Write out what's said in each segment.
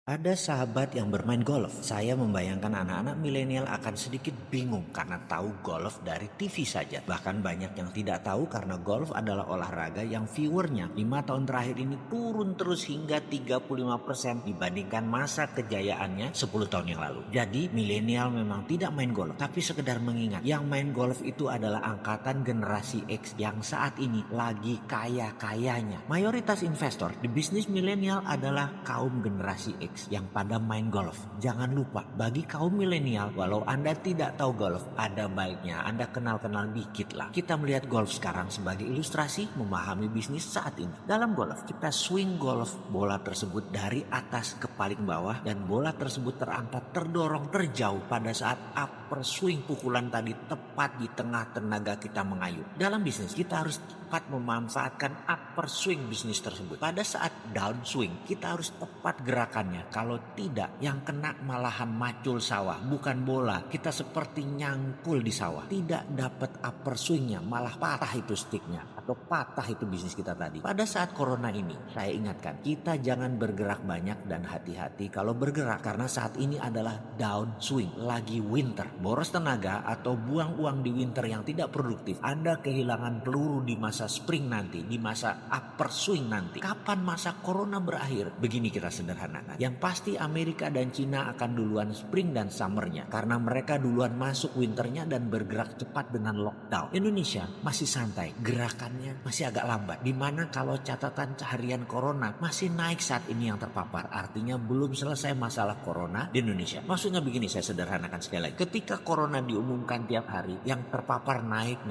Ada sahabat yang bermain golf. Saya membayangkan anak-anak milenial akan sedikit bingung karena tahu golf dari TV saja. Bahkan banyak yang tidak tahu karena golf adalah olahraga yang viewernya 5 tahun terakhir ini turun terus hingga 35% dibandingkan masa kejayaannya 10 tahun yang lalu. Jadi milenial memang tidak main golf, tapi sekedar mengingat yang main golf itu adalah angkatan generasi X yang saat ini lagi kaya-kayanya. Mayoritas investor di bisnis milenial adalah kaum generasi X yang pada main golf. Jangan lupa, bagi kaum milenial, walau Anda tidak tahu golf, ada baiknya Anda kenal-kenal dikit lah. Kita melihat golf sekarang sebagai ilustrasi memahami bisnis saat ini. Dalam golf, kita swing golf bola tersebut dari atas ke paling bawah dan bola tersebut terangkat terdorong terjauh pada saat upper swing pukulan tadi tepat di tengah tenaga kita mengayuh. Dalam bisnis, kita harus tepat memanfaatkan upper swing bisnis tersebut. Pada saat down swing, kita harus tepat gerakannya. Kalau tidak, yang kena malahan macul sawah, bukan bola. Kita seperti nyangkul di sawah. Tidak dapat upper swingnya, malah patah itu sticknya atau patah itu bisnis kita tadi. Pada saat corona ini, saya ingatkan, kita jangan bergerak banyak dan hati-hati kalau bergerak karena saat ini adalah down swing, lagi winter. Boros tenaga atau buang uang di winter yang tidak produktif. Anda kehilangan peluru di masa spring nanti, di masa upper swing nanti. Kapan masa corona berakhir? Begini kita sederhanakan. Yang pasti Amerika dan Cina akan duluan spring dan summernya karena mereka duluan masuk winternya dan bergerak cepat dengan lockdown. Indonesia masih santai, gerakannya masih agak lambat. Dimana kalau catatan harian corona masih naik saat ini yang terpapar, artinya belum selesai masalah corona di Indonesia. Maksudnya begini, saya sederhanakan sekali lagi. Ketika corona diumumkan tiap hari, yang terpapar naik,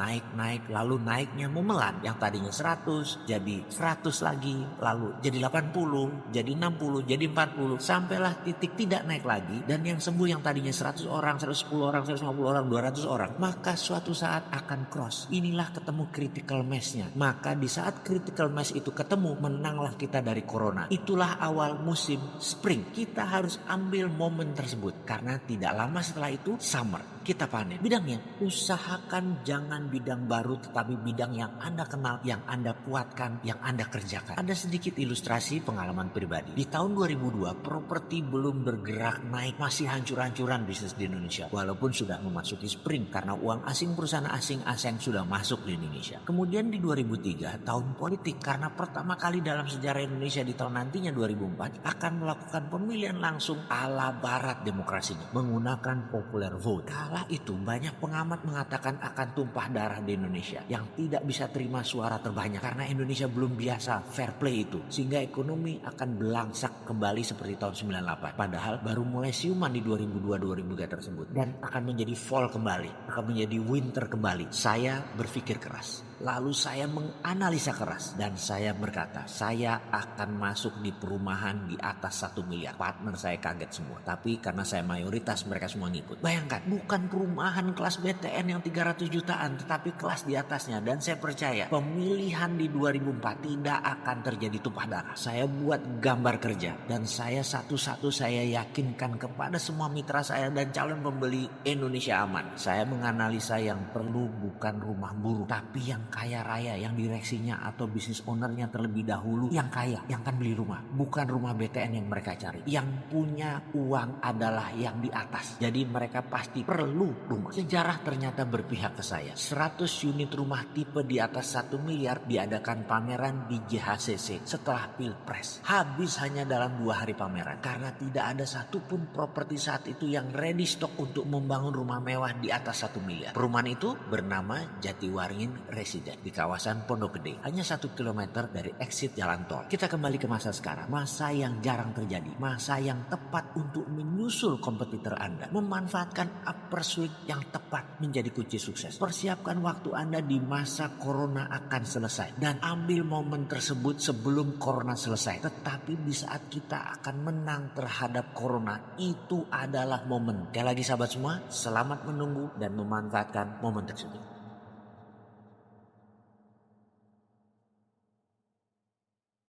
lalu naiknya memelan. Yang tadinya 100 jadi 100 lagi, lalu jadi 80, jadi 60, jadi 40, sampailah titik tidak naik lagi, dan yang sembuh yang tadinya 100 orang, 110 orang, 150 orang, 200 orang, maka suatu saat akan cross. Inilah ketemu critical mass-nya. Maka di saat critical mass itu ketemu, menanglah kita dari corona. Itulah awal musim spring. Kita harus ambil momen tersebut karena tidak lama setelah itu summer. Kita panen. Bidangnya, usahakan jangan bidang baru tetapi bidang yang Anda kenal, yang Anda kuatkan, yang Anda kerjakan. Ada sedikit ilustrasi pengalaman pribadi. Di tahun 2002, properti belum bergerak naik, masih hancur-hancuran bisnis di Indonesia. Walaupun sudah memasuki spring karena uang asing, perusahaan asing sudah masuk di Indonesia. Kemudian di 2003, tahun politik karena pertama kali dalam sejarah Indonesia di tahun nantinya 2004 akan melakukan pemilihan langsung ala barat demokrasinya menggunakan popular vote. Kala itu banyak pengamat mengatakan akan tumpah darah di Indonesia yang tidak bisa terima suara terbanyak karena Indonesia belum biasa fair play itu, sehingga ekonomi akan belangsak kembali seperti tahun 98. Padahal baru mulai siuman di 2002-2003 tersebut dan akan menjadi fall kembali, akan menjadi winter kembali. Saya berpikir keras, lalu saya menganalisa keras dan saya berkata, saya akan masuk di perumahan di atas 1 miliar. Partner saya kaget semua, tapi karena saya mayoritas mereka semua ngikut. Bayangkan, bukan perumahan kelas BTN yang 300 jutaan, tetapi kelas di atasnya. Dan saya percaya pemilihan di 2004 tidak akan terjadi tumpah darah. Saya buat gambar kerja dan saya satu-satu saya yakinkan kepada semua mitra saya dan calon pembeli Indonesia Aman. Saya menganalisa yang perlu bukan rumah buruh, tapi yang kaya raya, yang direksinya atau bisnis ownernya terlebih dahulu yang kaya, yang akan beli rumah. Bukan rumah BTN yang mereka cari. Yang punya uang adalah yang di atas. Jadi mereka pasti perlu rumah. Sejarah ternyata berpihak ke saya. 100 unit rumah tipe di atas 1 miliar diadakan pameran di JHCC setelah Pilpres. Habis hanya dalam 2 hari pameran. Karena tidak ada satupun properti saat itu yang ready stock untuk membangun rumah mewah di atas 1 miliar. Perumahan itu bernama Jatiwaringin Residen di kawasan Pondok Gede. Hanya 1 kilometer dari exit jalan tol. Kita kembali ke masa sekarang. Masa yang jarang terjadi. Masa yang tepat untuk menyusul kompetitor Anda. Memanfaatkan upper swing yang tepat menjadi kunci sukses. Persiapkan waktu Anda di masa corona akan selesai. Dan ambil momen tersebut sebelum corona selesai. Tetapi di saat kita akan menang terhadap corona, itu adalah momen. Sekali lagi sahabat semua, selamat menunggu dan memanfaatkan momen tersebut.